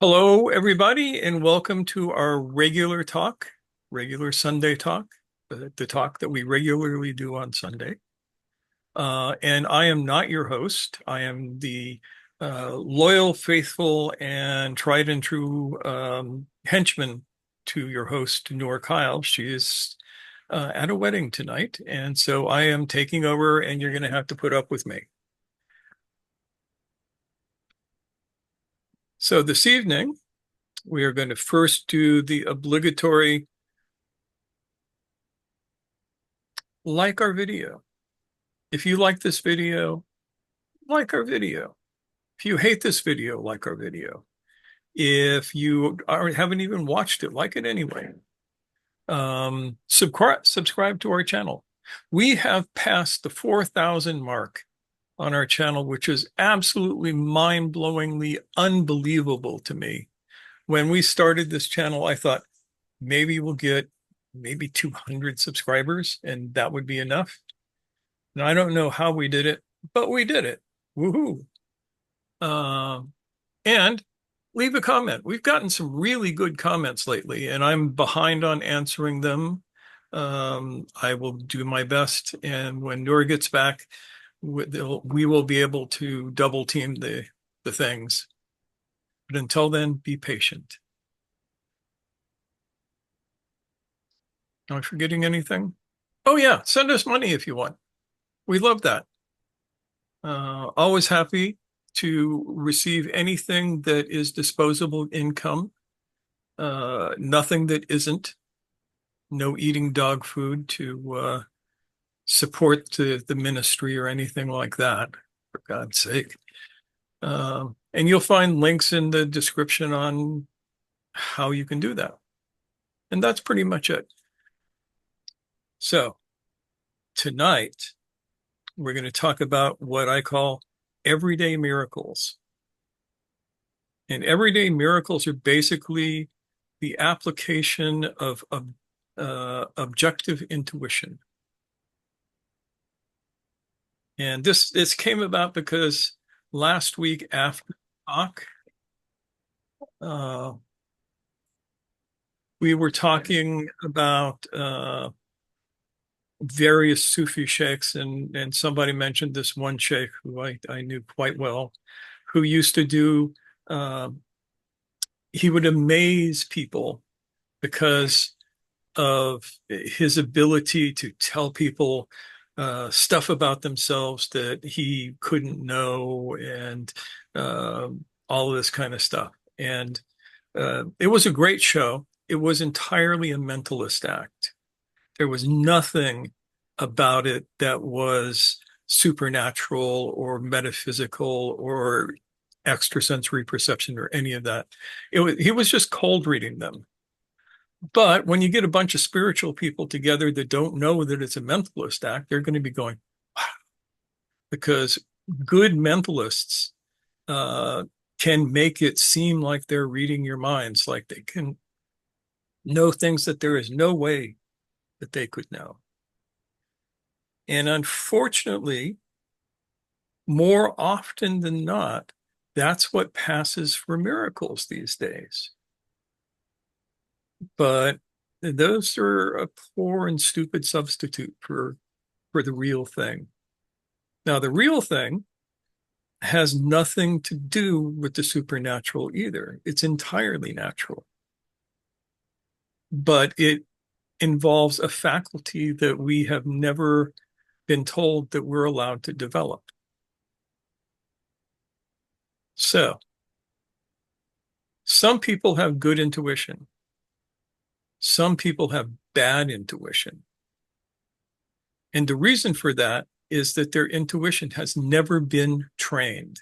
Hello, everybody, and welcome to our regular Sunday talk, the talk that we regularly do on Sunday. And I am not your host. I am the loyal, faithful, and tried and true henchman to your host, Noor Kyle. She is at a wedding tonight, and so I am taking over, and you're going to have to put up with me. So this evening, we are going to first do the obligatory like our video. If you like this video, like our video. If you hate this video, like our video. If you haven't even watched it, like it anyway. Subscribe to our channel. We have passed the 4,000 mark on our channel, which is absolutely mind-blowingly unbelievable to me. When we started this channel, I thought maybe we'll get maybe 200 subscribers and that would be enough. And I don't know how we did it, but we did it. Woohoo. And leave a comment. We've gotten some really good comments lately, and I'm behind on answering them. I will do my best. And when Noor gets back, we will be able to double team the things. But until then, be patient. Am I forgetting anything? Oh, yeah, send us money if you want. We love that. Always happy to receive anything that is disposable income, nothing that isn't, no eating dog food to support the ministry or anything like that, for God's sake. And you'll find links in the description on how you can do that. And that's pretty much it. So tonight, we're going to talk about what I call everyday miracles. And everyday miracles are basically the application of objective intuition. And this came about because last week after the talk, we were talking about various Sufi sheikhs, and somebody mentioned this one sheikh who I knew quite well, who used to do, he would amaze people because of his ability to tell people stuff about themselves that he couldn't know and all of this kind of stuff. And it was a great show. It was entirely a mentalist act. There was nothing about it that was supernatural or metaphysical or extrasensory perception or any of that. He was just cold reading them. But when you get a bunch of spiritual people together that don't know that it's a mentalist act, they're going to be going, wow, because good mentalists uh, can make it seem like they're reading your minds, like they can know things that there is no way that they could know. And unfortunately, more often than not, that's what passes for miracles these days. But those are a poor and stupid substitute for the real thing. Now, the real thing has nothing to do with the supernatural either. It's entirely natural. But it involves a faculty that we have never been told that we're allowed to develop. So, some people have good intuition. Some people have bad intuition. And the reason for that is that their intuition has never been trained.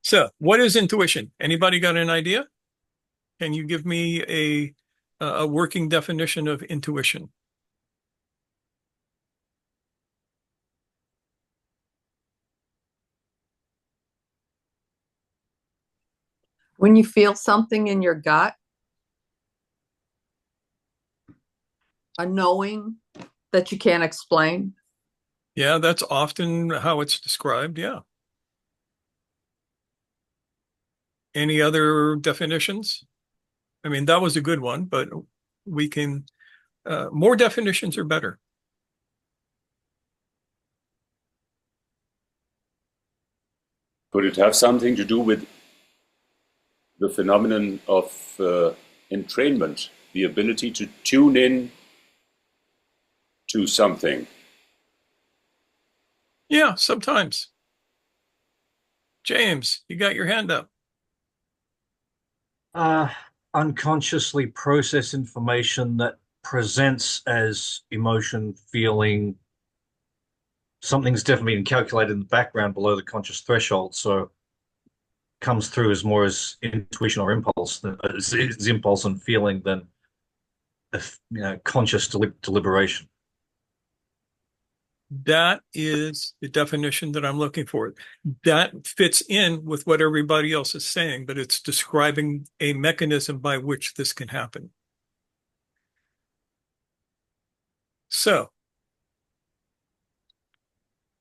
So, what is intuition? Anybody got an idea? Can you give me a working definition of intuition? When you feel something in your gut, a knowing that you can't explain. Yeah, that's often how it's described. Yeah. Any other definitions? I mean, that was a good one, but we can, more definitions are better. Could it have something to do with the phenomenon of entrainment, the ability to tune in to something? Yeah, sometimes. James, you got your hand up. uh, Unconsciously process information that presents as emotion, feeling. Something's definitely been calculated in the background below the conscious threshold, so comes through as more as intuition or impulse, it's impulse and feeling than conscious deliberation. That is the definition that I'm looking for. That fits in with what everybody else is saying, but it's describing a mechanism by which this can happen. So,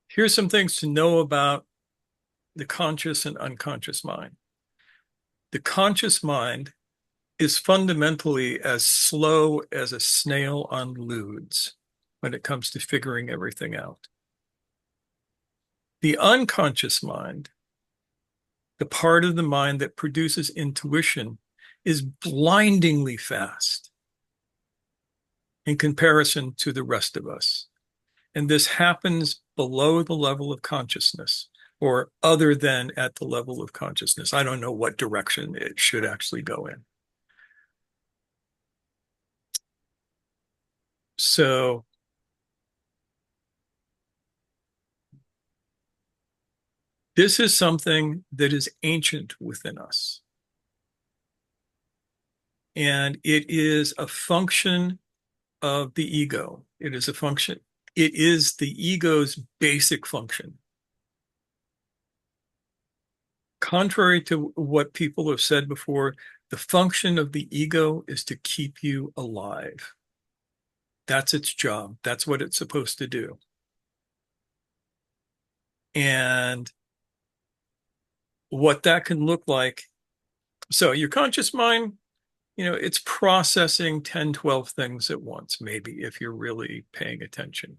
here's some things to know about the conscious and unconscious mind. The conscious mind is fundamentally as slow as a snail on ludes when it comes to figuring everything out. The unconscious mind, the part of the mind that produces intuition, is blindingly fast in comparison to the rest of us. And this happens below the level of consciousness, or other than at the level of consciousness. I don't know what direction it should actually go in. So this is something that is ancient within us. And it is a function of the ego. It is a function. It is the ego's basic function. Contrary to what people have said before, the function of the ego is to keep you alive. That's its job. That's what it's supposed to do. And what that can look like. So your conscious mind, it's processing 10, 12 things at once, maybe, if you're really paying attention.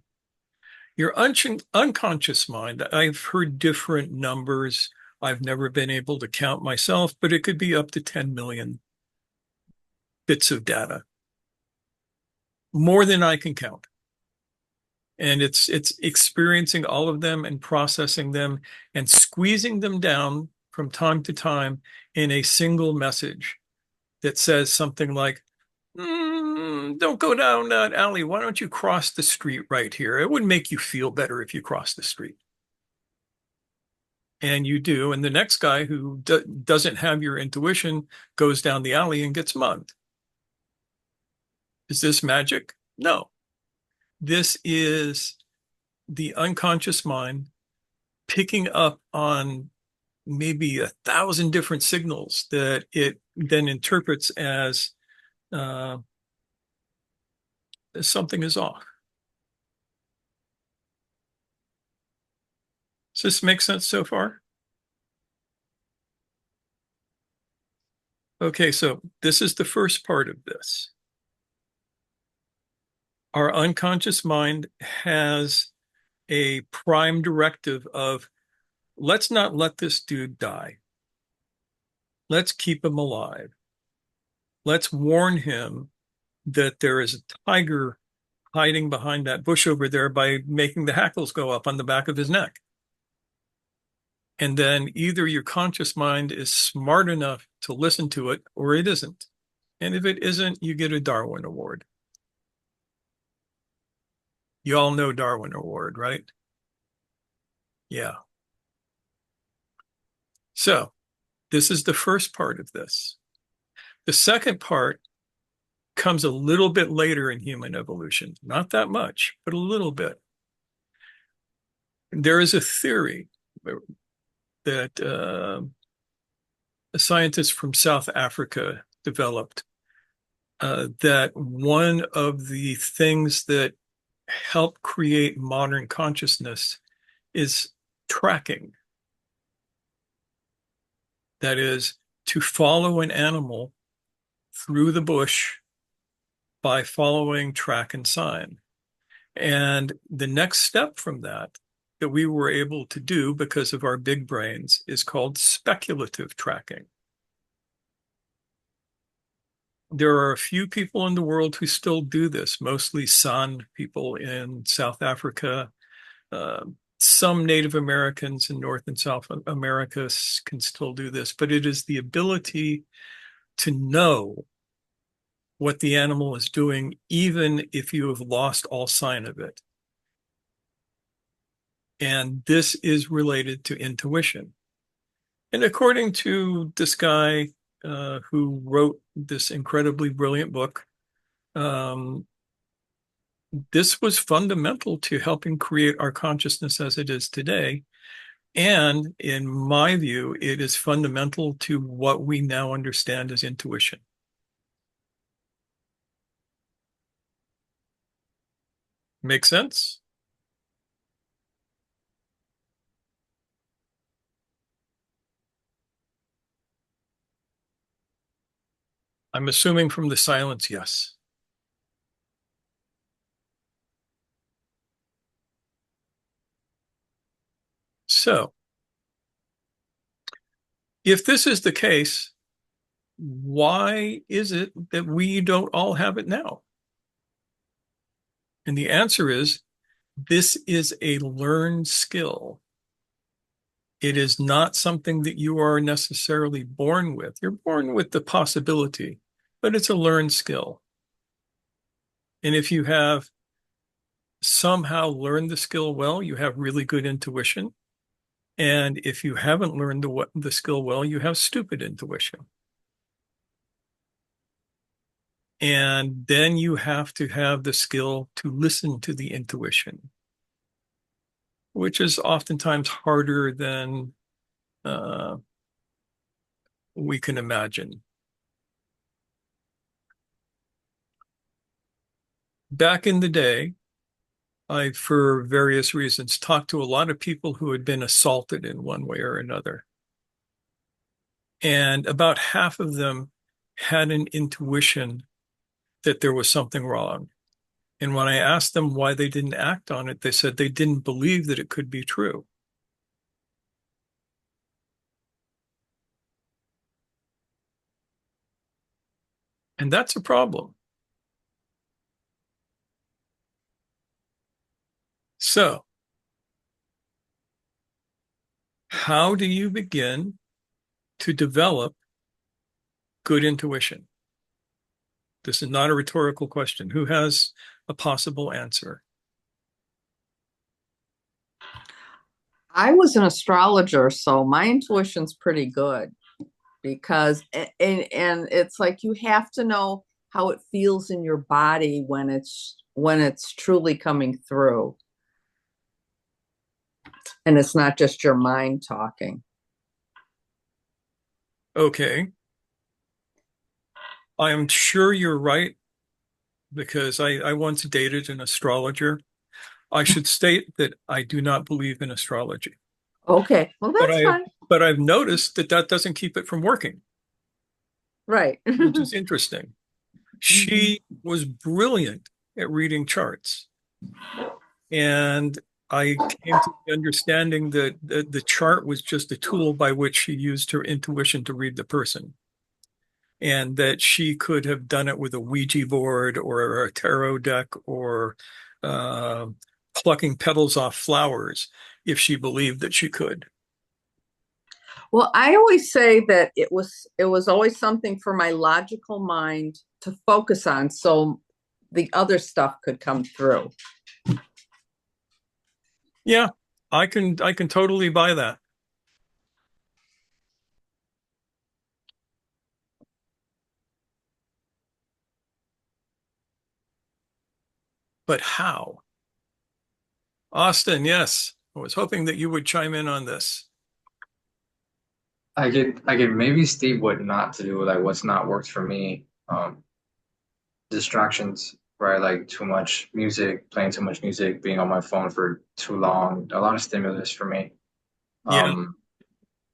Your unconscious mind, I've heard different numbers. I've never been able to count myself, but it could be up to 10 million bits of data, more than I can count. And it's experiencing all of them and processing them and squeezing them down from time to time in a single message that says something like, don't go down that alley. Why don't you cross the street right here? It would make you feel better if you cross the street. And you do. And the next guy who doesn't have your intuition goes down the alley and gets mugged. Is this magic? No. This is the unconscious mind picking up on maybe 1,000 different signals that it then interprets as something is off. Does this make sense so far? Okay, so this is the first part of this. Our unconscious mind has a prime directive of, let's not let this dude die. Let's keep him alive. Let's warn him that there is a tiger hiding behind that bush over there by making the hackles go up on the back of his neck. And then either your conscious mind is smart enough to listen to it or it isn't. And if it isn't, you get a Darwin Award. You all know Darwin Award, right? Yeah. So this is the first part of this. The second part comes a little bit later in human evolution. Not that much, but a little bit. There is a theory that a scientist from South Africa developed that one of the things that help create modern consciousness is tracking. That is, to follow an animal through the bush by following track and sign. And the next step from that we were able to do because of our big brains is called speculative tracking. There are a few people in the world who still do this, mostly San people in South Africa. Uh, some Native Americans in North and South America can still do this, but it is the ability to know what the animal is doing, even if you have lost all sign of it. And this is related to intuition. And according to this guy who wrote this incredibly brilliant book, um, this was fundamental to helping create our consciousness as it is today. And in my view, it is fundamental to what we now understand as intuition. Make sense? I'm assuming from the silence, yes. So, if this is the case, why is it that we don't all have it now? And the answer is this is a learned skill. It is not something that you are necessarily born with. You're born with the possibility, but it's a learned skill. And if you have somehow learned the skill well, you have really good intuition. And if you haven't learned the skill well, you have stupid intuition. And then you have to have the skill to listen to the intuition, which is oftentimes harder than uh, we can imagine. Back in the day, I, for various reasons, talked to a lot of people who had been assaulted in one way or another. And about half of them had an intuition that there was something wrong. And when I asked them why they didn't act on it, they said they didn't believe that it could be true. And that's a problem. So, how do you begin to develop good intuition? This is not a rhetorical question. Who has a possible answer? I was an astrologer, so my intuition's pretty good because and it's like you have to know how it feels in your body when it's truly coming through. And it's not just your mind talking. Okay. I am sure you're right because I once dated an astrologer. I should state that I do not believe in astrology, Okay, well but that's fine. I've noticed that that doesn't keep it from working, Right. which is interesting. Mhm. She was brilliant at reading charts, and I came to the understanding that the chart was just a tool by which she used her intuition to read the person, and that she could have done it with a Ouija board or a tarot deck or uh, plucking petals off flowers if she believed that she could. Well, I always say that it was always something for my logical mind to focus on so the other stuff could come through. Yeah, I can totally buy that. But how? Austin, yes. I was hoping that you would chime in on this. I could maybe state what not to do, like what's not worked for me. Distractions, right? Like too much music, playing too much music, being on my phone for too long, a lot of stimulus for me. Yeah. Um,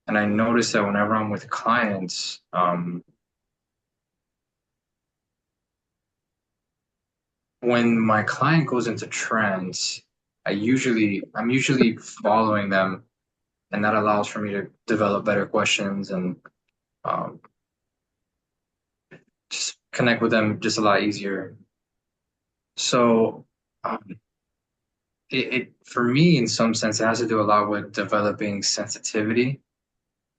And I notice that whenever I'm with clients, when my client goes into trance, I'm usually following them, and that allows for me to develop better questions and um, just connect with them just a lot easier. So it for me, in some sense, it has to do a lot with developing sensitivity.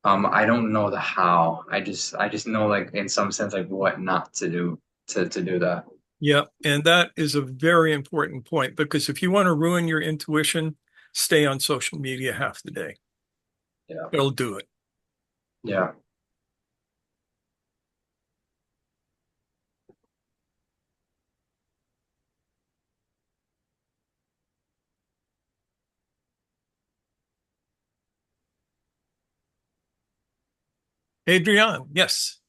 I don't know the how. I just know, like, in some sense, like what not to do to do that. Yeah, and that is a very important point because if you want to ruin your intuition, stay on social media half the day. Yeah. It'll do it. Yeah. Adrian, yes.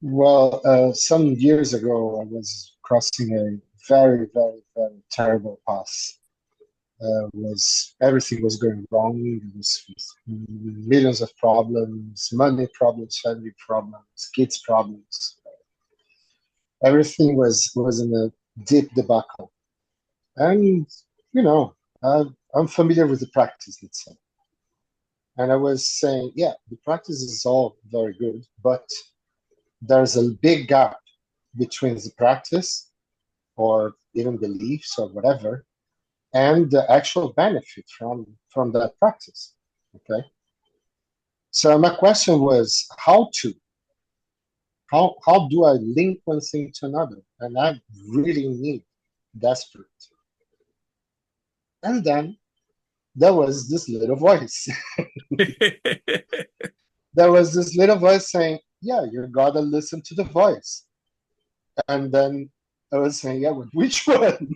Well, some years ago, I was crossing a very, very, very terrible path. Was everything was going wrong? There was millions of problems, money problems, family problems, kids problems. Everything was in a deep debacle. And you know, I'm familiar with the practice, let's say. And I was saying, yeah, the practice is all very good, but there's a big gap between the practice or even beliefs or whatever and the actual benefit from that practice. Okay. So my question was how do I link one thing to another? And I really need desperate. And then there was this little voice. There was this little voice saying, yeah, you gotta listen to the voice. And then I was saying, yeah, but which one?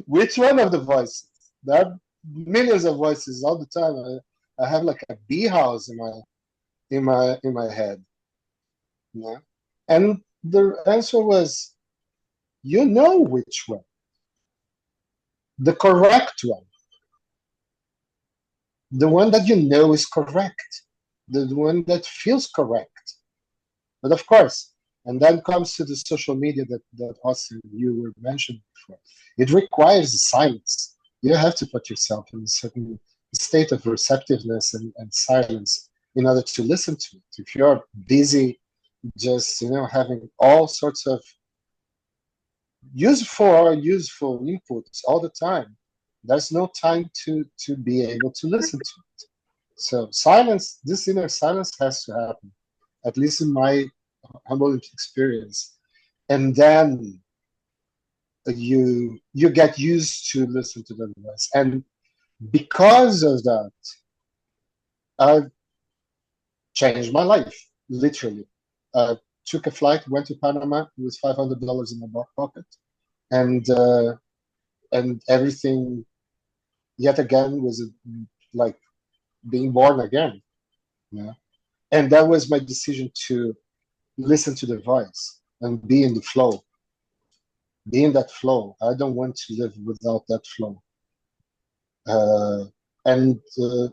Which one of the voices? There are millions of voices all the time. I have like a bee house in my head. Yeah. And the answer was, you know which one. The correct one. The one that you know is correct. The one that feels correct. But of course, and then comes to the social media that also you were mentioning before. It requires silence. You have to put yourself in a certain state of receptiveness and silence in order to listen to it. If you're busy just having all sorts of useful inputs all the time, there's no time to be able to listen to it. So silence, this inner silence has to happen, at least in my humble experience. And then you get used to listen to the voice. And because of that, I've changed my life, literally. Took a flight, went to Panama with $500 in my back pocket, and everything yet again was like being born again. Yeah. And that was my decision to listen to the voice and be in the flow. Be in that flow. I don't want to live without that flow. And the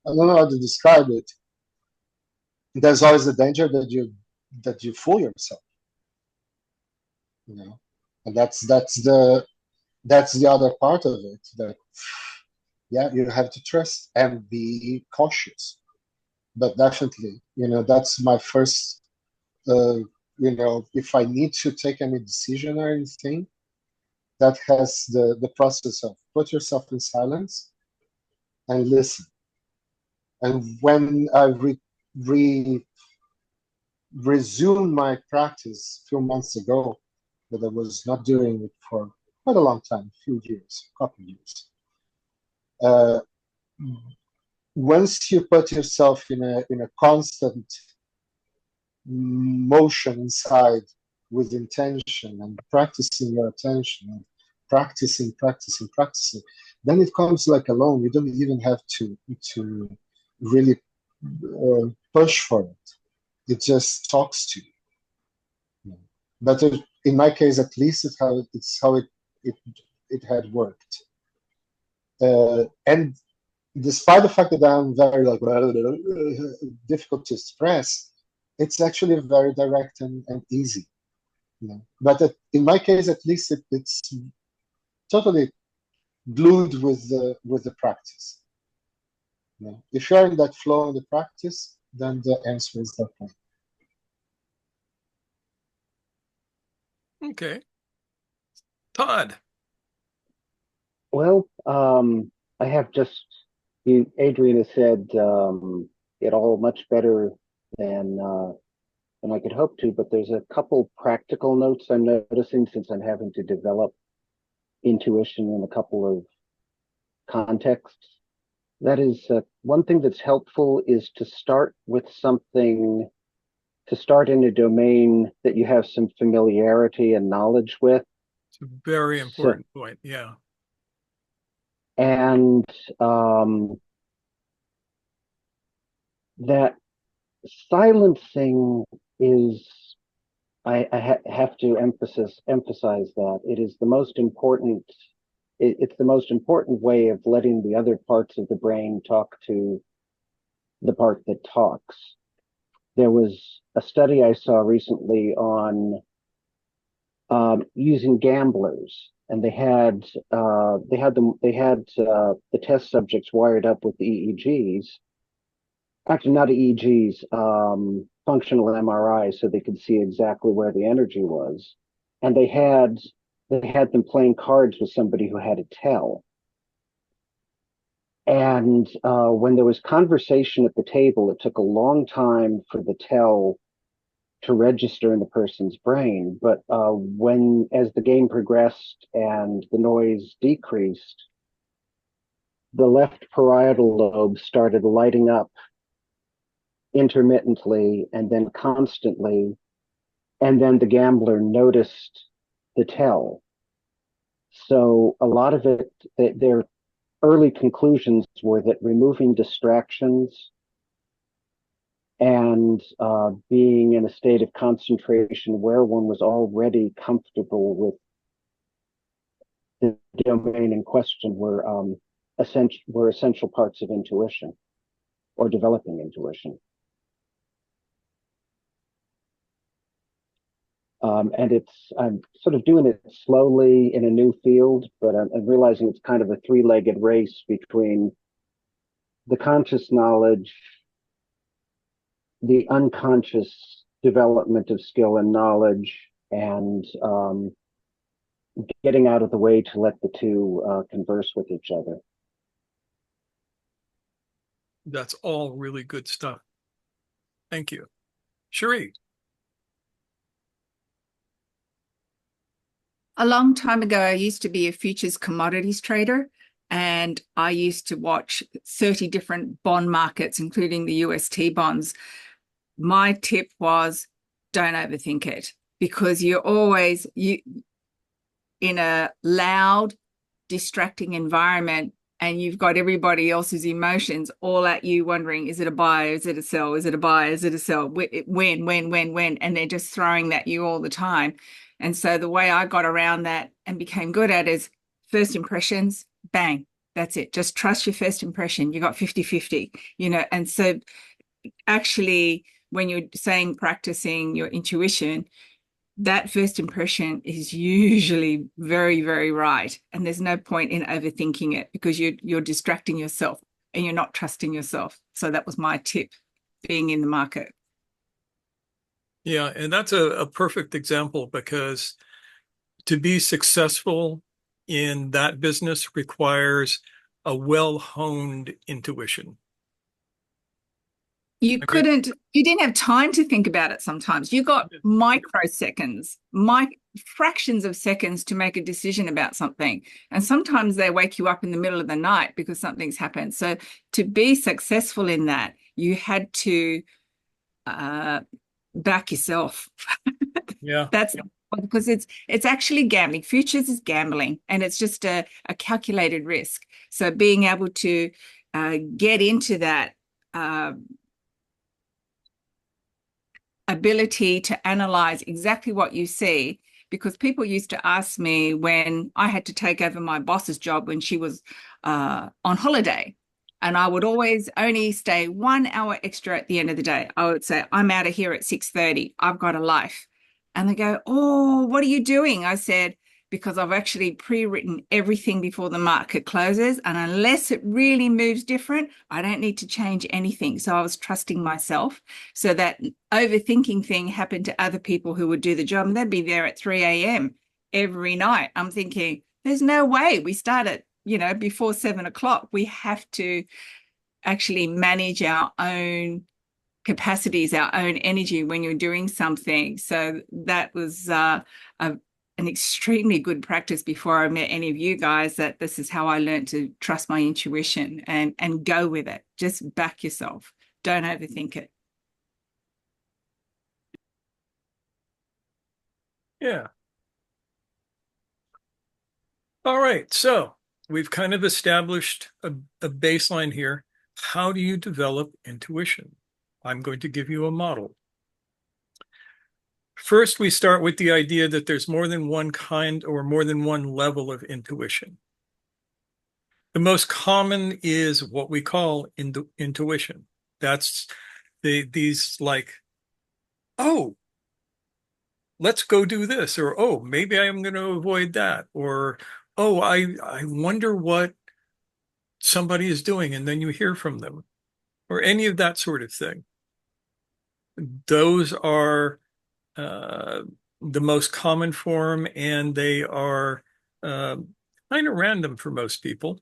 I don't know how to describe it. There's always the danger that you fool yourself, and that's the other part of it. That yeah, you have to trust and be cautious. But definitely, that's my first. If I need to take any decision or anything, that has the process of put yourself in silence and listen. And when I resumed my practice a few months ago, but I was not doing it for quite a long time, a few years, a couple of years. Once you put yourself in a constant motion inside with intention and practicing your attention and practicing, then it comes like alone. You don't even have to really push for it. It just talks to you. But in my case at least, it's how it had worked. And despite the fact that I'm very like difficult to express, it's actually very direct and easy. You know? But in my case, at least, it's totally glued with the practice. You know? If you're in that flow in the practice, then the answer is that one. Okay. Todd. Well, I have just, Adrian has said it all much better than I could hope to, but there's a couple practical notes I'm noticing since I'm having to develop intuition in a couple of contexts. That is, one thing that's helpful is to start with something, to start in a domain that you have some familiarity and knowledge with. It's a very important point. Yeah. And that silencing is, I have to emphasize that it is the most important. It's the most important way of letting the other parts of the brain talk to the part that talks. There was a study I saw recently on using gamblers, and they had the test subjects wired up with EEGs. Actually, not EEGs, functional MRI, so they could see exactly where the energy was. And they had them playing cards with somebody who had a tell. And when there was conversation at the table, it took a long time for the tell to register in the person's brain. But as the game progressed and the noise decreased, the left parietal lobe started lighting up intermittently and then constantly, and then the gambler noticed the tell. So a lot of it, their early conclusions were that removing distractions and being in a state of concentration where one was already comfortable with the domain in question were essential parts of intuition or developing intuition. And I'm sort of doing it slowly in a new field, but I'm realizing it's kind of a three-legged race between the conscious knowledge, the unconscious development of skill and knowledge, and getting out of the way to let the two converse with each other. That's all really good stuff. Thank you. Cherie. A long time ago, I used to be a futures commodities trader, and I used to watch 30 different bond markets, including the UST bonds. My tip was don't overthink it, because you're always in a loud, distracting environment, and you've got everybody else's emotions all at you wondering, is it a buy, is it a sell, is it a buy, is it a sell, when, and they're just throwing that at you all the time. And so the way I got around that and became good at is first impressions, bang, that's it. Just trust your first impression. You got 50-50, and so actually when you're saying practicing your intuition, that first impression is usually very, very right. And there's no point in overthinking it, because you're distracting yourself and you're not trusting yourself. So that was my tip, being in the market. Yeah, and that's a perfect example, because to be successful in that business requires a well-honed intuition. You didn't have time to think about it sometimes. You got microseconds, fractions of seconds to make a decision about something. And sometimes they wake you up in the middle of the night because something's happened. So to be successful in that, you had to back yourself. Yeah. That's because it's actually gambling. Futures is gambling, and it's just a calculated risk. So being able to get into that ability to analyze exactly what you see because people used to ask me when I had to take over my boss's job when she was on holiday. And I would always only stay 1 hour extra at the end of the day. I would say, I'm out of here at 6:30. I've got a life. And they go, oh, what are you doing? I said, because I've actually pre-written everything before the market closes. And unless it really moves different, I don't need to change anything. So I was trusting myself. So that overthinking thing happened to other people who would do the job. And they'd be there at 3 a.m. every night. I'm thinking, there's no way we start at, before 7 o'clock. We have to actually manage our own capacities, our own energy when you're doing something. So that was an extremely good practice before I met any of you guys, that this is how I learned to trust my intuition and go with it. Just back yourself. Don't overthink it. Yeah. All right. So we've kind of established a baseline here. How do you develop intuition? I'm going to give you a model. First, we start with the idea that there's more than one kind or more than one level of intuition. The most common is what we call intuition. That's these like, oh, let's go do this, or oh, maybe I'm going to avoid that, or oh, I wonder what somebody is doing, and then you hear from them, or any of that sort of thing. Those are the most common form, and they are kind of random for most people.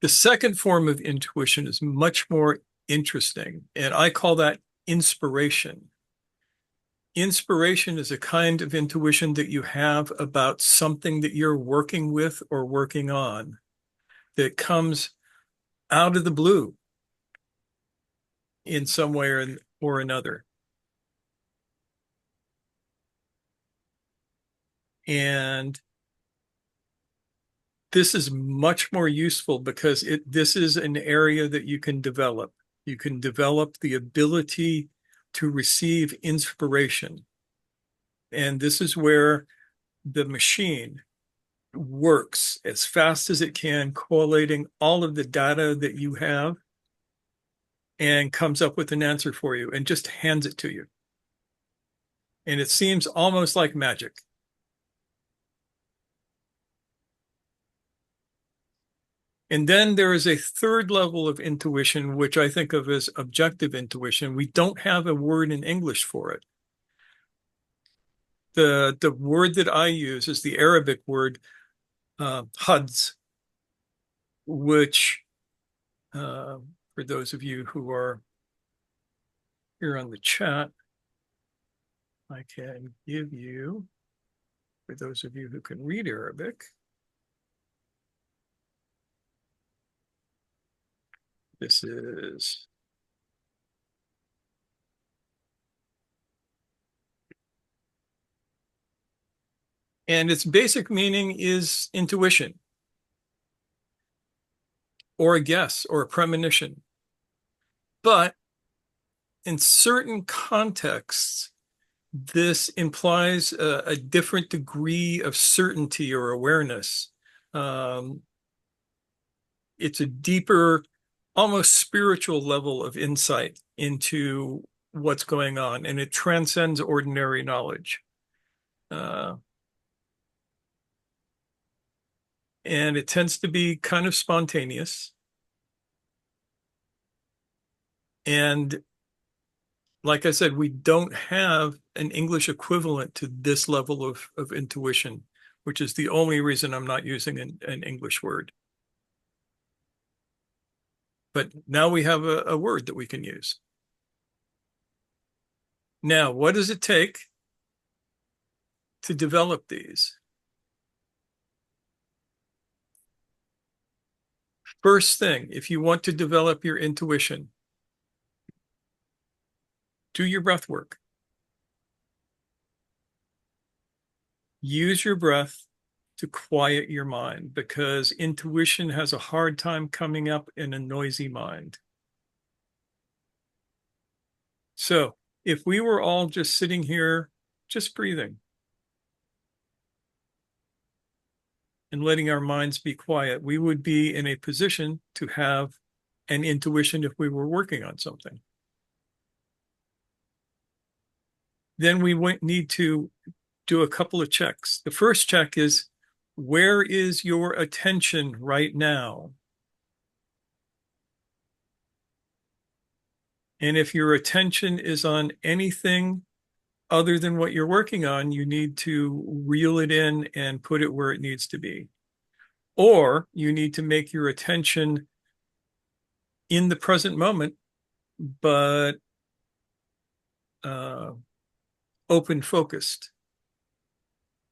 The second form of intuition is much more interesting, and I call that inspiration. Inspiration is a kind of intuition that you have about something that you're working with or working on that comes out of the blue in some way or another. And this is much more useful because this is an area that you can develop. You can develop the ability to receive inspiration. And this is where the machine works as fast as it can, collating all of the data that you have and comes up with an answer for you and just hands it to you. And it seems almost like magic. And then there is a third level of intuition, which I think of as objective intuition. We don't have a word in English for it. The word that I use is the Arabic word HUDs, which for those of you who are here on the chat, I can give you, for those of you who can read Arabic, this is and its basic meaning is intuition, or a guess, or a premonition. But in certain contexts, this implies a different degree of certainty or awareness. It's a deeper, almost spiritual level of insight into what's going on, and it transcends ordinary knowledge. And it tends to be kind of spontaneous. And like I said, we don't have an English equivalent to this level of intuition, which is the only reason I'm not using an English word. But now we have a word that we can use. Now, what does it take to develop these? First thing, if you want to develop your intuition, do your breath work. Use your breath to quiet your mind, because intuition has a hard time coming up in a noisy mind. So if we were all just sitting here, just breathing, and letting our minds be quiet, we would be in a position to have an intuition if we were working on something. Then we need to do a couple of checks. The first check is, where is your attention right now? And if your attention is on anything other than what you're working on, you need to reel it in and put it where it needs to be. Or you need to make your attention in the present moment, but open focused.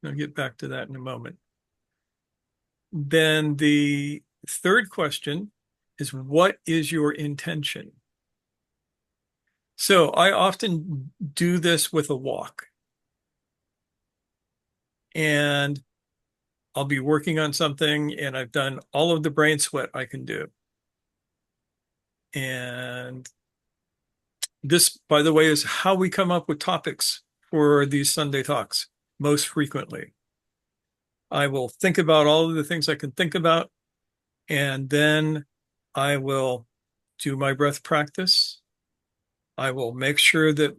I'll get back to that in a moment. Then the third question is, what is your intention? So I often do this with a walk. And I'll be working on something and I've done all of the brain sweat I can do. And this, by the way, is how we come up with topics for these Sunday talks most frequently. I will think about all of the things I can think about, and then I will do my breath practice. I will make sure that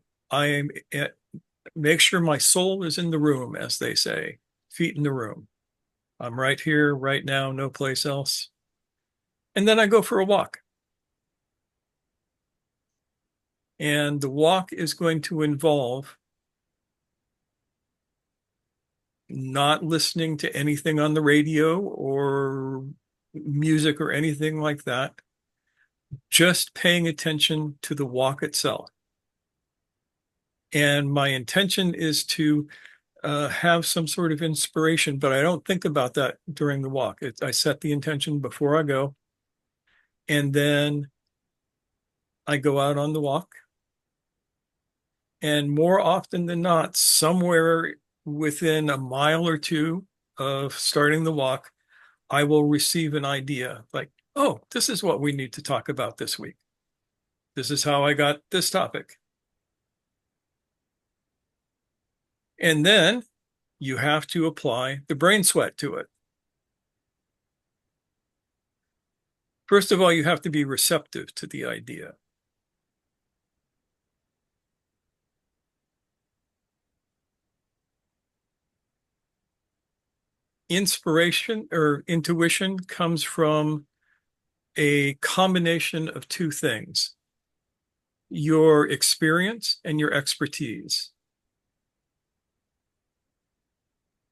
make sure my soul is in the room, as they say, feet in the room. I'm right here, right now, no place else. And then I go for a walk. And the walk is going to involve not listening to anything on the radio or music or anything like that, just paying attention to the walk itself. And my intention is to have some sort of inspiration, but I don't think about that during the walk. I set the intention before I go, and then I go out on the walk. And more often than not, somewhere within a mile or two of starting the walk, I will receive an idea like, oh, this is what we need to talk about this week. This is how I got this topic. And then you have to apply the brain sweat to it. First of all, you have to be receptive to the idea. Inspiration or intuition comes from a combination of two things: your experience and your expertise.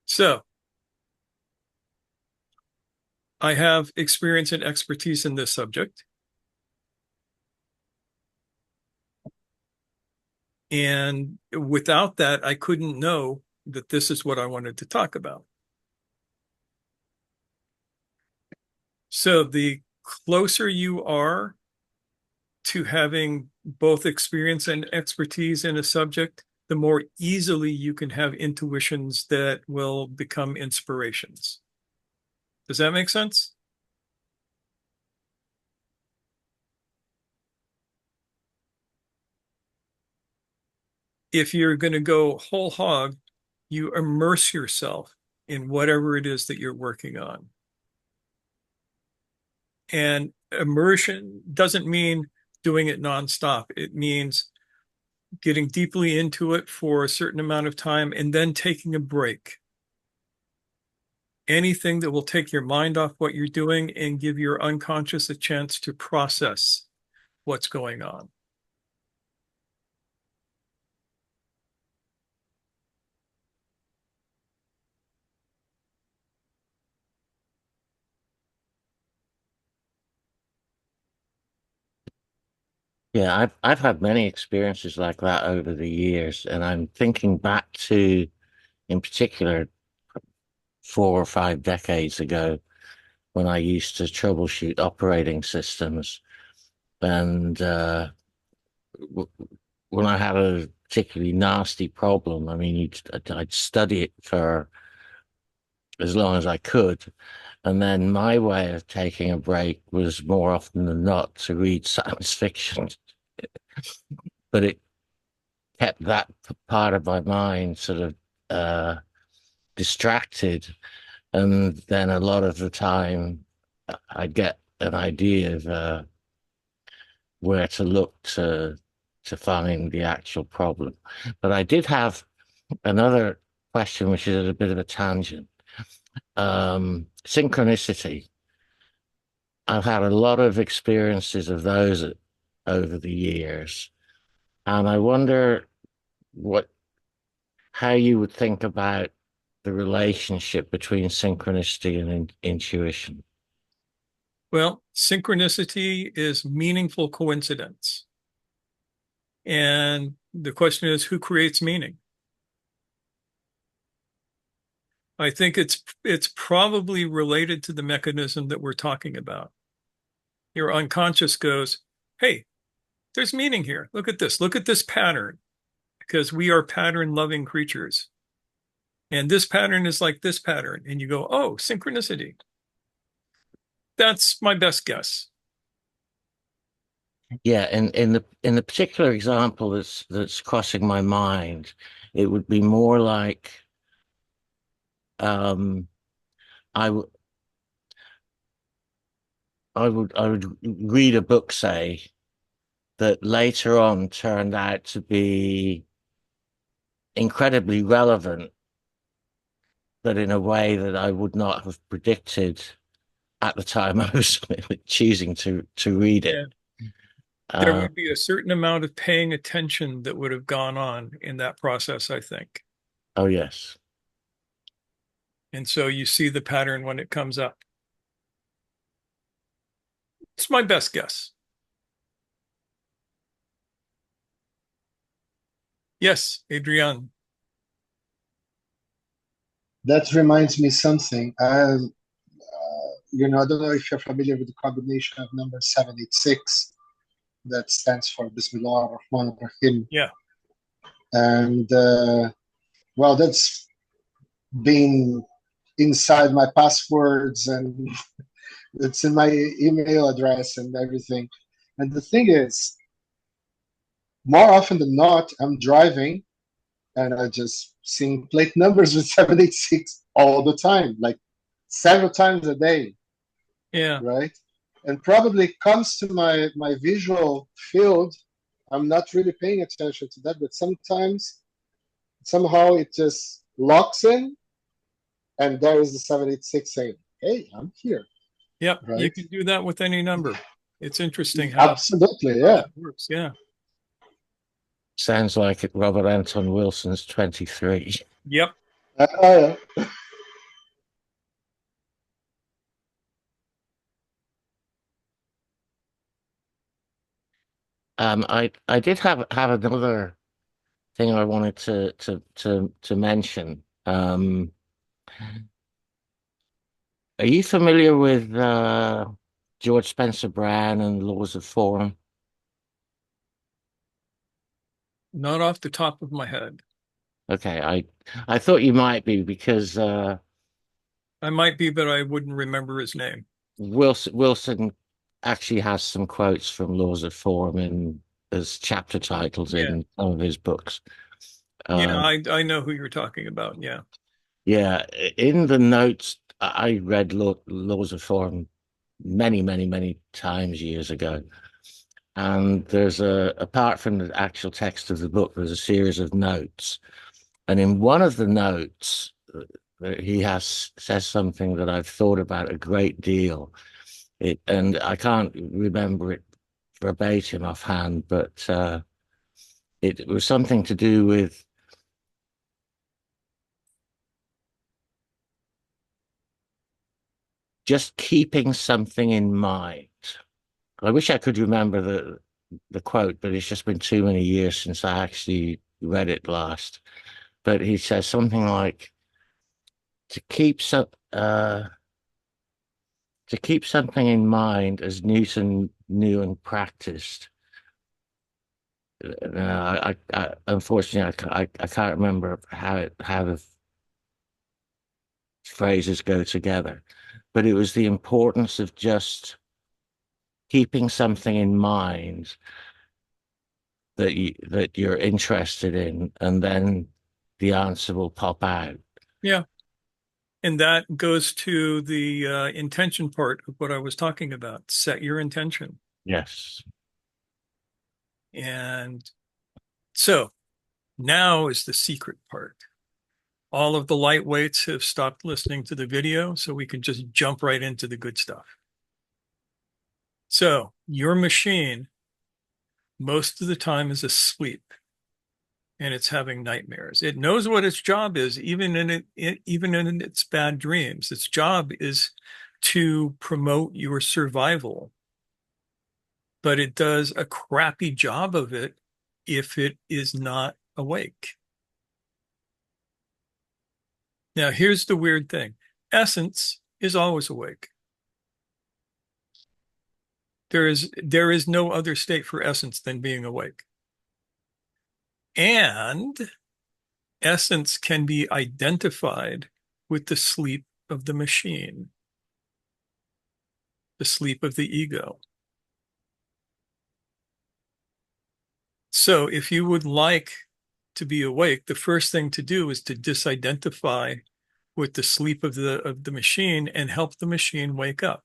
So I have experience and expertise in this subject. And without that, I couldn't know that this is what I wanted to talk about. So the closer you are to having both experience and expertise in a subject, the more easily you can have intuitions that will become inspirations. Does that make sense? If you're going to go whole hog, you immerse yourself in whatever it is that you're working on. And immersion doesn't mean doing it nonstop. It means getting deeply into it for a certain amount of time and then taking a break. Anything that will take your mind off what you're doing and give your unconscious a chance to process what's going on. Yeah, I've had many experiences like that over the years, and I'm thinking back to, in particular, 4 or 5 decades ago when I used to troubleshoot operating systems, and when I had a particularly nasty problem, I mean, I'd study it for as long as I could, and then my way of taking a break was more often than not to read science fiction, but it kept that part of my mind sort of distracted. And then a lot of the time I get an idea of where to look to find the actual problem. But I did have another question, which is a bit of a tangent. Synchronicity. I've had a lot of experiences of those over the years, and I wonder what how you would think about the relationship between synchronicity and intuition. Well, synchronicity is meaningful coincidence. And the question is, who creates meaning? I think it's probably related to the mechanism that we're talking about. Your unconscious goes, hey, there's meaning here. Look at this. Look at this pattern, because we are pattern loving creatures. And this pattern is like this pattern. And you go, oh, synchronicity. That's my best guess. Yeah, and in the particular example that's crossing my mind, it would be more like um, I would I would read a book, say, that later on turned out to be incredibly relevant, but in a way that I would not have predicted at the time I was choosing to read Yeah. it. There would be a certain amount of paying attention that would have gone on in that process, I think. Oh yes. And so you see the pattern when it comes up. It's my best guess. Yes, Adrian. That reminds me something. I don't know if you're familiar with the combination of number 786 that stands for Bismillah ar-Rahman ar-Rahim. Yeah. And well, that's been inside my passwords and it's in my email address and everything. And the thing is, more often than not, I'm driving and I just seeing plate numbers with 786 all the time, like several times a day. Yeah. Right. And probably comes to my visual field. I'm not really paying attention to that, but sometimes somehow it just locks in and there is the 786 saying, hey, I'm here. Yep. Right. You can do that with any number. It's interesting Absolutely, how yeah. that works. Yeah. Sounds like Robert Anton Wilson's 23. Yep. I did have another thing I wanted to mention. Are you familiar with George Spencer Brown and Laws of Form? Not off the top of my head. Okay, I thought you might be because I might be, but I wouldn't remember his name. Wilson actually has some quotes from Laws of Form in as chapter titles in some of his books. Yeah, I know who you're talking about. Yeah. Yeah, in the notes, I read Laws of Form many times years ago. And there's apart from the actual text of the book, there's a series of notes. And in one of the notes, he says something that I've thought about a great deal. And I can't remember it verbatim offhand, but it was something to do with just keeping something in mind. I wish I could remember the quote, but it's just been too many years since I actually read it last. But he says something like to keep something in mind as Newton knew and practiced. I unfortunately I can't remember how the phrases go together, but it was the importance of just keeping something in mind that you're interested in, and then the answer will pop out. Yeah. And that goes to the intention part of what I was talking about. Set your intention. Yes. And so now is the secret part. All of the lightweights have stopped listening to the video, so we can just jump right into the good stuff. So your machine, most of the time, is asleep and it's having nightmares. It knows what its job is, even in its bad dreams. Its job is to promote your survival, but it does a crappy job of it if it is not awake. Now, here's the weird thing. Essence is always awake. There is no other state for essence than being awake. And essence can be identified with the sleep of the machine, the sleep of the ego. So if you would like to be awake, the first thing to do is to disidentify with the sleep of the machine and help the machine wake up.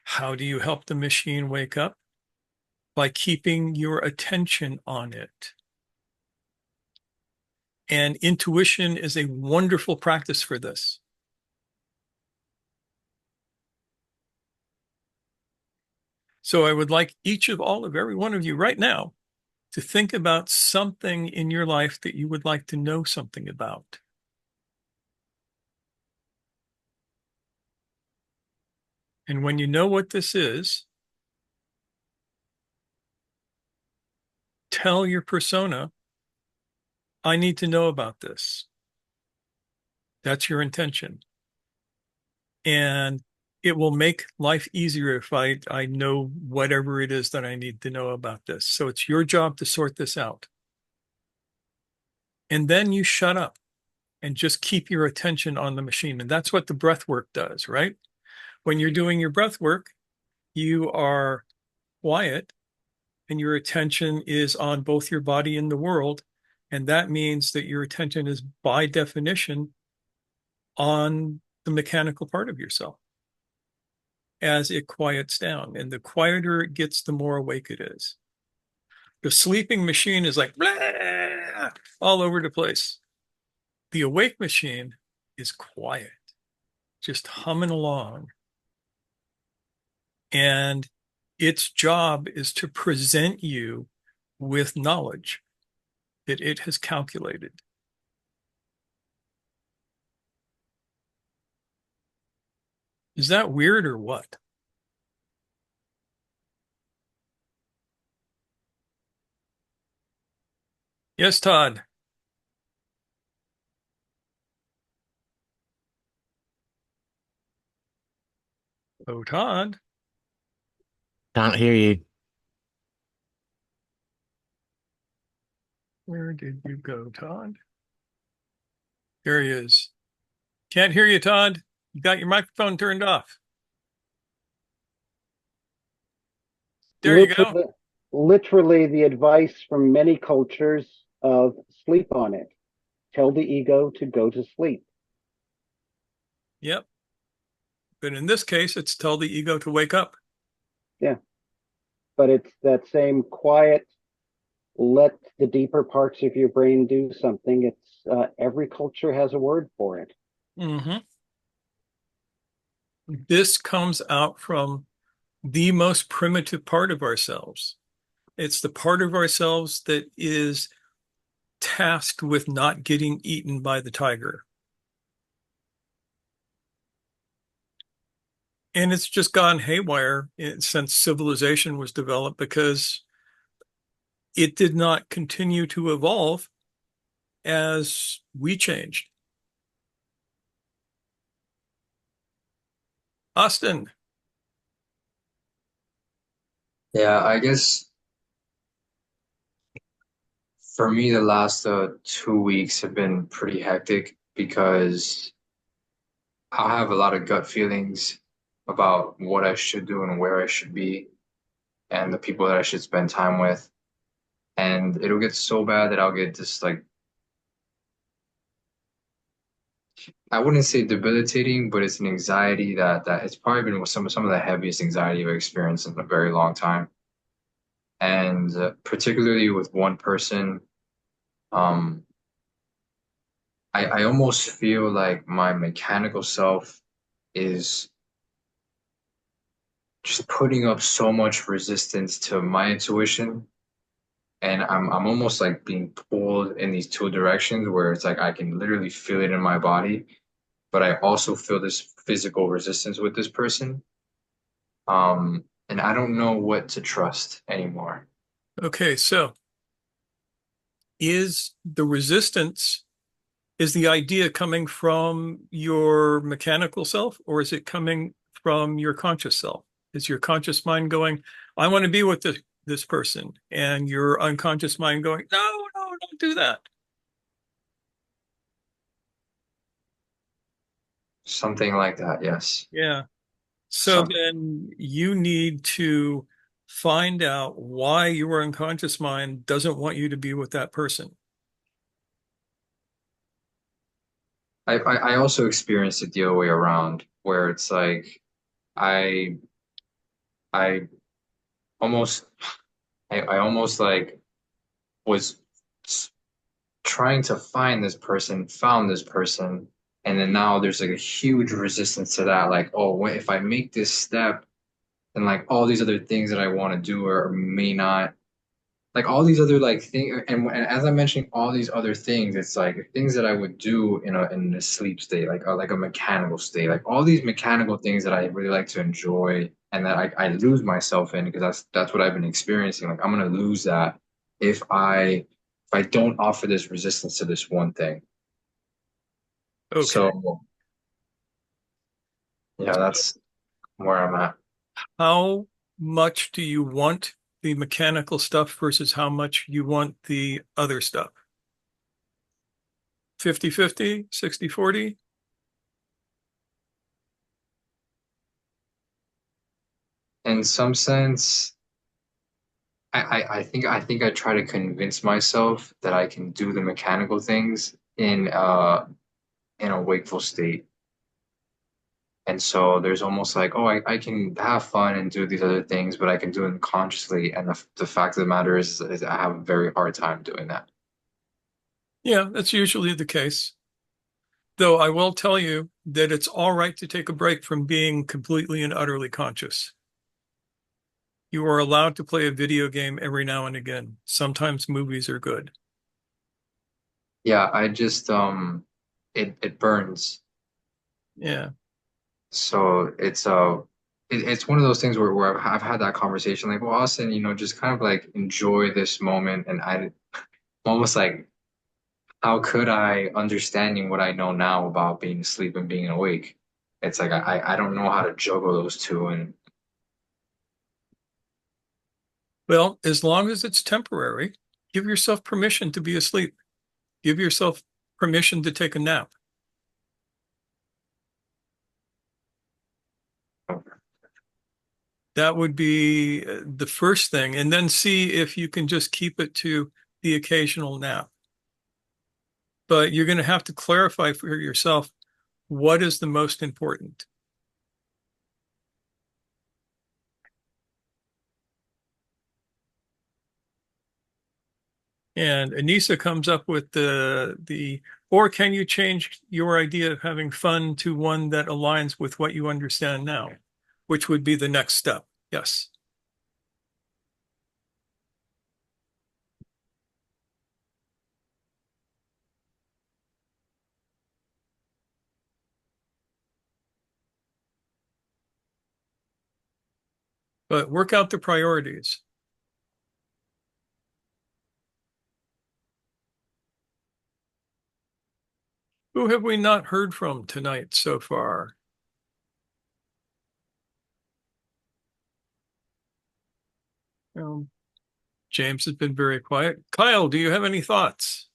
How do you help the machine wake up? By keeping your attention on it. And intuition is a wonderful practice for this. So I would like every one of you right now to think about something in your life that you would like to know something about. And when you know what this is, tell your persona, I need to know about this. That's your intention. And it will make life easier if I know whatever it is that I need to know about this. So it's your job to sort this out. And then you shut up and just keep your attention on the machine. And that's what the breath work does, right? When you're doing your breath work, you are quiet and your attention is on both your body and the world. And that means that your attention is by definition on the mechanical part of yourself as it quiets down. And the quieter it gets, the more awake it is. The sleeping machine is like blah, all over the place. The awake machine is quiet, just humming along. And its job is to present you with knowledge that it has calculated. Is that weird or what? Yes, Todd. Oh, Todd. Can't hear you. Where did you go, Todd? There he is. Can't hear you, Todd. You got your microphone turned off. There you go. Literally the advice from many cultures of sleep on it. Tell the ego to go to sleep. Yep. But in this case, it's tell the ego to wake up. Yeah. But it's that same quiet, let the deeper parts of your brain do something. It's every culture has a word for it. Mm-hmm. This comes out from the most primitive part of ourselves. It's the part of ourselves that is tasked with not getting eaten by the tiger. And it's just gone haywire since civilization was developed because it did not continue to evolve as we changed. Austin. Yeah, I guess for me, the last 2 weeks have been pretty hectic because I have a lot of gut feelings about what I should do and where I should be and the people that I should spend time with. And it'll get so bad that I'll get just like I wouldn't say debilitating, but it's an anxiety that it's probably been some of the heaviest anxiety I've experienced in a very long time. And particularly with one person, um, I almost feel like my mechanical self is just putting up so much resistance to my intuition. And I'm almost like being pulled in these two directions where it's like I can literally feel it in my body, but I also feel this physical resistance with this person. And I don't know what to trust anymore. Okay, so is the resistance, is the idea coming from your mechanical self, or is it coming from your conscious self? Is your conscious mind going, I want to be with this person, and your unconscious mind going, no, no, don't do that. Something like that, yes. Yeah. So Some then you need to find out why your unconscious mind doesn't want you to be with that person. I also experienced it the other way around, where it's like I I almost I almost like was trying to find this person, found this person, and then now there's like a huge resistance to that. Like, oh, what if I make this step, then like all these other things that I want to do or may not, like all these other like things. And as I'm mentioning all these other things, it's like things that I would do in a sleep state, like a mechanical state, like all these mechanical things that I really like to enjoy and that I lose myself in because that's what I've been experiencing. Like I'm gonna lose that if I don't offer this resistance to this one thing. Okay. So yeah, that's where I'm at. How much do you want the mechanical stuff versus how much you want the other stuff? 50-50, 60-40? In some sense, I think I try to convince myself that I can do the mechanical things in a wakeful state. And so there's almost like, oh, I can have fun and do these other things, but I can do them consciously. And the fact of the matter is I have a very hard time doing that. Yeah, that's usually the case. Though I will tell you that it's all right to take a break from being completely and utterly conscious. You are allowed to play a video game every now and again. Sometimes movies are good. Yeah, I just it burns. Yeah. So it's one of those things where I've had that conversation like, well, Austin, just kind of like enjoy this moment. And I'm almost like, how could I, understanding what I know now about being asleep and being awake? It's like I don't know how to juggle those two. And Well, as long as it's temporary, give yourself permission to be asleep. Give yourself permission to take a nap. That would be the first thing. And then see if you can just keep it to the occasional nap. But you're going to have to clarify for yourself what is the most important. And Anissa comes up with or can you change your idea of having fun to one that aligns with what you understand now, which would be the next step. Yes. But work out the priorities. Who have we not heard from tonight so far? Um, James has been very quiet. Kyle, do you have any thoughts?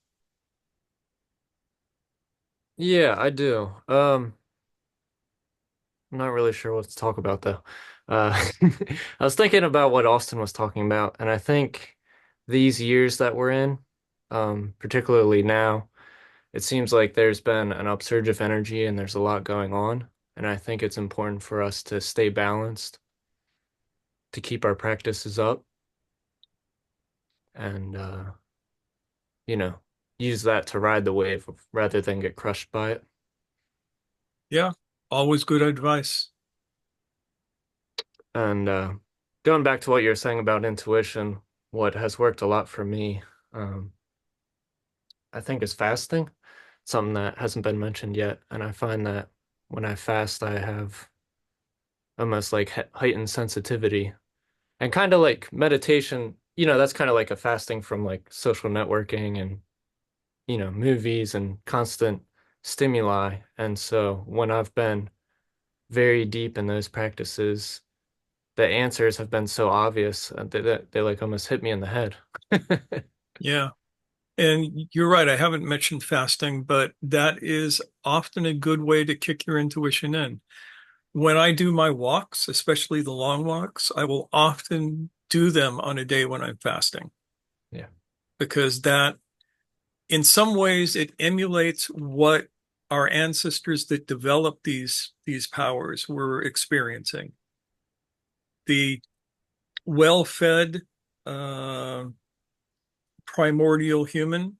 Yeah, I do. I'm not really sure what to talk about though. Uh, I was thinking about what Austin was talking about, and I think these years that we're in, particularly now, it seems like there's been an upsurge of energy and there's a lot going on. And I think it's important for us to stay balanced, to keep our practices up, and you know, use that to ride the wave rather than get crushed by it. Yeah, always good advice. And going back to what you're saying about intuition, what has worked a lot for me, um, I think is fasting, something that hasn't been mentioned yet. And I find that when I fast, I have almost like heightened sensitivity and kind of like meditation, that's kind of like a fasting from like social networking and, movies and constant stimuli. And so when I've been very deep in those practices, the answers have been so obvious that they like almost hit me in the head. Yeah. And you're right. I haven't mentioned fasting, but that is often a good way to kick your intuition in. When I do my walks, especially the long walks, I will often do them on a day when I'm fasting Yeah. because that, in some ways, it emulates what our ancestors that developed these powers were experiencing. The well-fed primordial human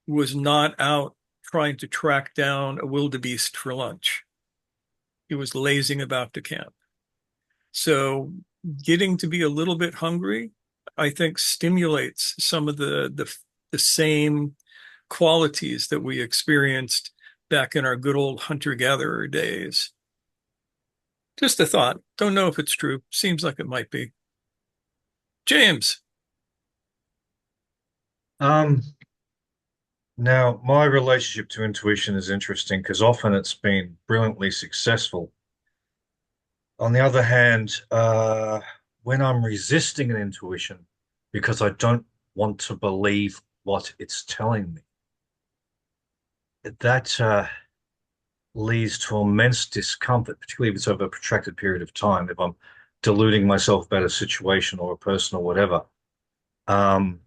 was not out trying to track down a wildebeest for lunch. He was lazing about the camp. So getting to be a little bit hungry, I think, stimulates some of the same qualities that we experienced back in our good old hunter-gatherer days. Just a thought. Don't know if it's true. Seems like it might be. James. Um, Now, my relationship to intuition is interesting because often it's been brilliantly successful. On the other hand, when I'm resisting an intuition because I don't want to believe what it's telling me, that leads to immense discomfort, particularly if it's over a protracted period of time, if I'm deluding myself about a situation or a person or whatever. Um,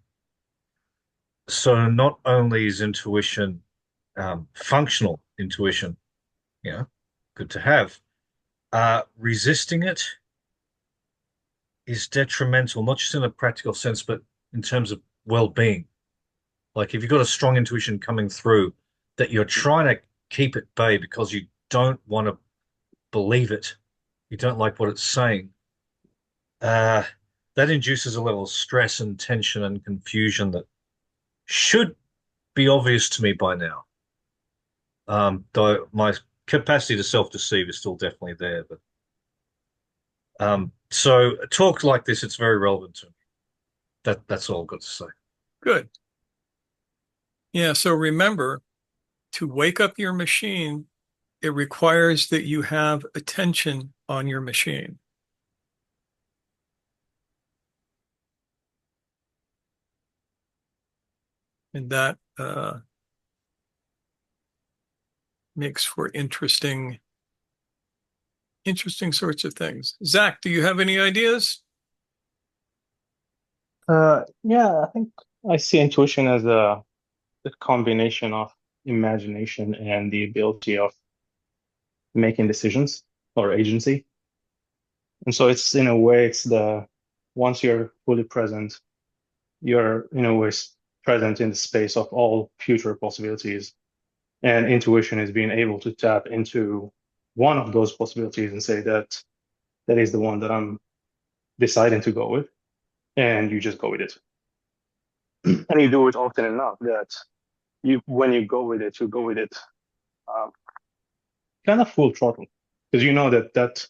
so not only is intuition functional intuition, good to have. Resisting it is detrimental, not just in a practical sense, but in terms of well-being. Like if you've got a strong intuition coming through that you're trying to keep at bay because you don't want to believe it, you don't like what it's saying, uh, that induces a level of stress and tension and confusion that should be obvious to me by now. Though my capacity to self-deceive is still definitely there, but so a talk like this, it's very relevant to me. That's all I've got to say. Good. Yeah, so remember, to wake up your machine, it requires that you have attention on your machine. And that makes for interesting sorts of things. Zach, do you have any ideas? Yeah, I think I see intuition as a combination of imagination and the ability of making decisions or agency. And so it's in a way, it's once you're fully present, you're in a way present in the space of all future possibilities. And intuition is being able to tap into one of those possibilities and say that that is the one that I'm deciding to go with. And you just go with it. And you do it often enough that when you go with it, you go with it um, kind of full throttle because you know that that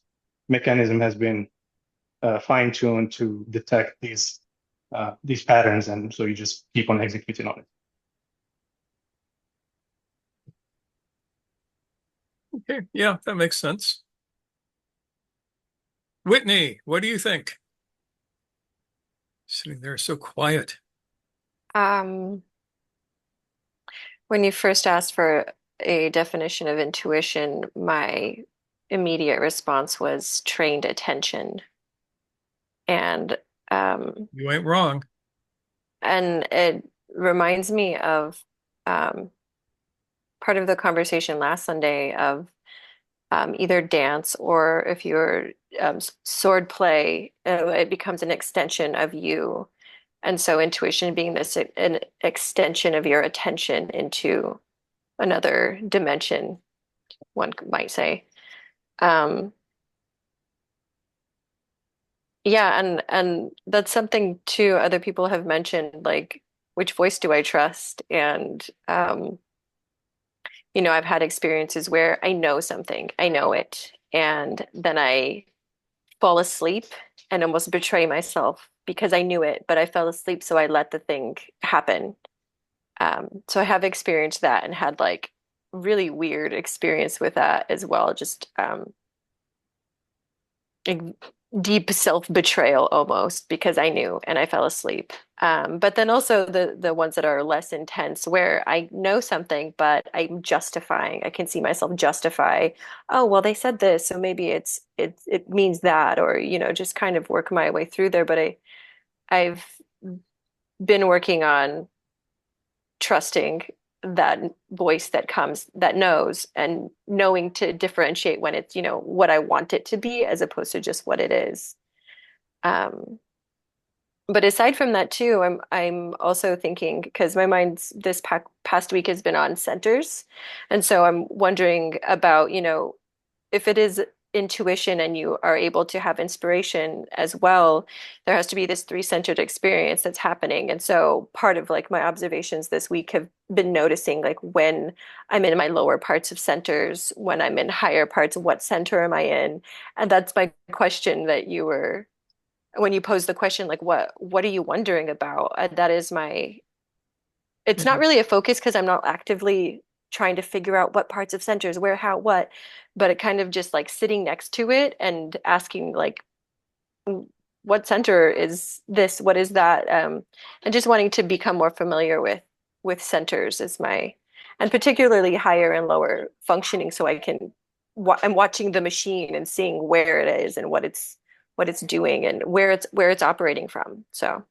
mechanism has been fine-tuned to detect these patterns, and so you just keep on executing on it. Okay, yeah, that makes sense. Whitney, what do you think? Sitting there so quiet. Um, when you first asked for a definition of intuition, my immediate response was trained attention. And You ain't wrong. and it reminds me of um, part of the conversation last Sunday of either dance or if you're sword play, it becomes an extension of you. And so intuition being this an extension of your attention into another dimension, one might say. Um, yeah, and that's something too other people have mentioned, like which voice do I trust? And I've had experiences where I know something, I know it, and then I fall asleep and almost betray myself because I knew it, but I fell asleep, so I let the thing happen. So I have experienced that and had like really weird experience with that as well. Just like, deep self-betrayal almost because I knew and I fell asleep. But then also the ones that are less intense where I know something, but I'm justifying. I can see myself justify, oh, well, they said this, so maybe it means that, or just kind of work my way through there. But I've been working on trusting that voice that comes that knows and knowing to differentiate when it's what I want it to be as opposed to just what it is. But aside from that too, I'm also thinking because my mind's this past week has been on centers, and so I'm wondering about if it is intuition and you are able to have inspiration as well, there has to be this three-centered experience that's happening. And so part of like my observations this week have been noticing like when I'm in my lower parts of centers, when I'm in higher parts, what center am I in? And that's my question that you were when you posed the question, like what are you wondering about? That is my it's not really a focus because I'm not actively trying to figure out what parts of centers, where, how, what, but it kind of just like sitting next to it and asking like, what center is this? What is that? And just wanting to become more familiar with centers is and particularly higher and lower functioning, so I can. I'm watching the machine and seeing where it is and what it's doing and where it's operating from. So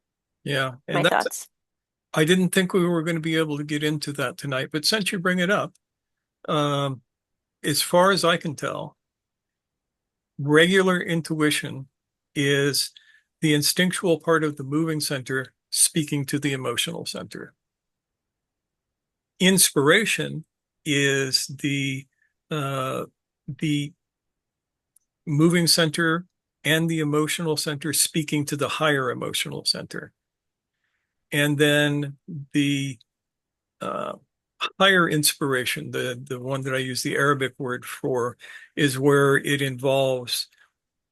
Yeah, my and thoughts. I didn't think we were going to be able to get into that tonight, but since you bring it up, um, as far as I can tell, regular intuition is the instinctual part of the moving center speaking to the emotional center. Inspiration is the moving center and the emotional center speaking to the higher emotional center. And then the uh, higher inspiration, the one that I use the Arabic word for, is where it involves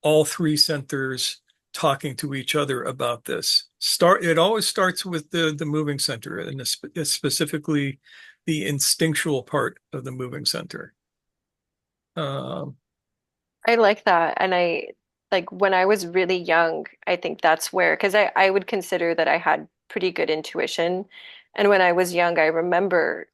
all three centers talking to each other about this. It always starts with the moving center and specifically the instinctual part of the moving center. Um, I like that. And I like when I was really young, I think that's where, because I would consider that I had pretty good intuition. And when I was young, I remember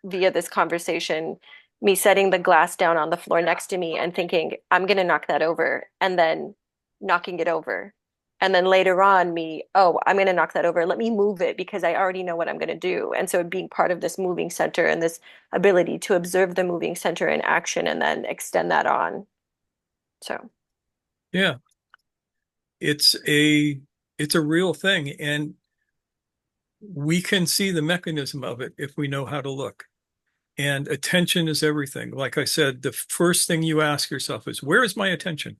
via this conversation, me setting the glass down on the floor next to me and thinking, I'm going to knock that over, and then knocking it over. And then later on, oh, I'm going to knock that over. Let me move it because I already know what I'm going to do. And so being part of this moving center and this ability to observe the moving center in action and then extend that on. So yeah, it's a real thing, and we can see the mechanism of it if we know how to look. And attention is everything. Like I said, the first thing you ask yourself is, where is my attention?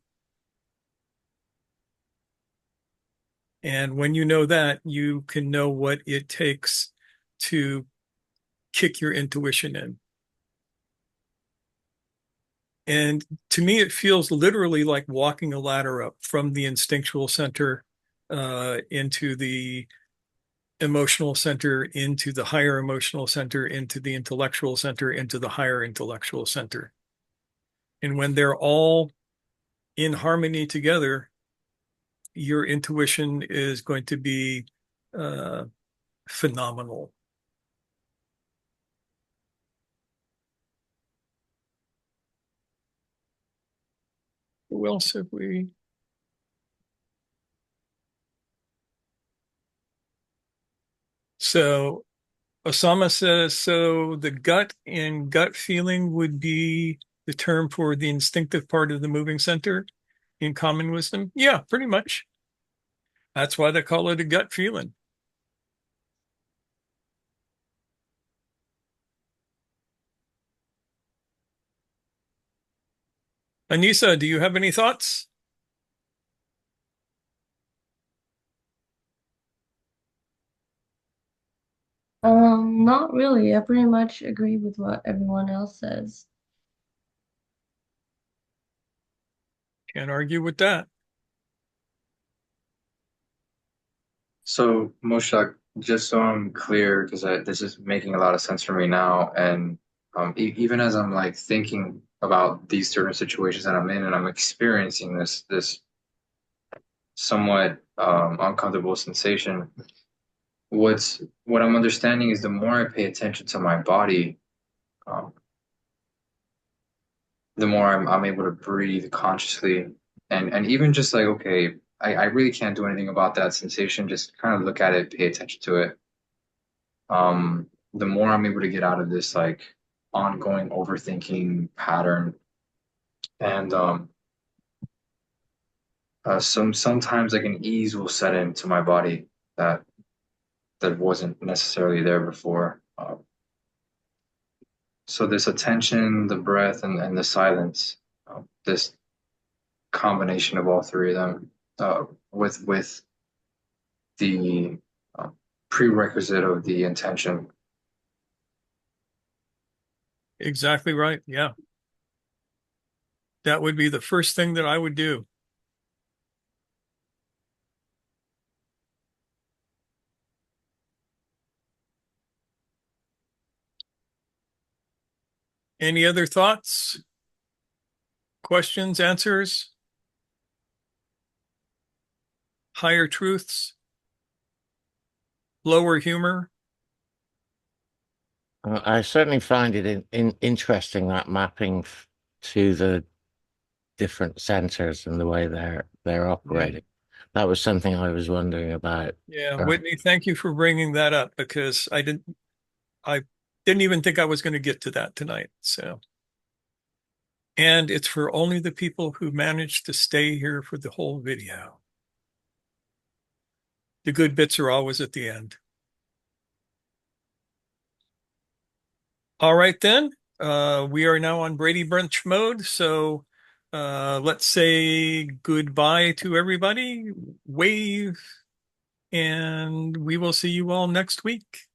And when you know that, you can know what it takes to kick your intuition in. And to me, it feels literally like walking a ladder up from the instinctual center into the emotional center, into the higher emotional center, into the intellectual center, into the higher intellectual center. And when they're all in harmony together, your intuition is going to be uh, phenomenal. Who else have we? So Osama says, so the gut and gut feeling would be the term for the instinctive part of the moving center in common wisdom. Yeah, pretty much. That's why they call it a gut feeling. Anissa, do you have any thoughts? Not really. I pretty much agree with what everyone else says. Can't argue with that. So, Moshak, just so I'm clear, because this is making a lot of sense for me now, and even as I'm like thinking about these certain situations that I'm in, and I'm experiencing this somewhat uncomfortable sensation, what I'm understanding is the more I pay attention to my body, um, the more I'm able to breathe consciously, and even just like, okay, I really can't do anything about that sensation. Just kind of look at it, pay attention to it. The more I'm able to get out of this like ongoing overthinking pattern, and sometimes like an ease will set into my body that wasn't necessarily there before. So this attention, the breath, and the silence, this combination of all three of them, with the uh, prerequisite of the intention. Exactly right. Yeah. That would be the first thing that I would do. Any other thoughts, questions, answers, higher truths, lower humor? I certainly find it interesting that mapping to the different centers and the way they're operating. That was something I was wondering about. Yeah, Whitney, thank you for bringing that up because I didn't even think I was going to get to that tonight. So, and it's for only the people who managed to stay here for the whole video. The good bits are always at the end. All right, then. We are now on Brady Bunch mode. So let's say goodbye to everybody, wave, and we will see you all next week.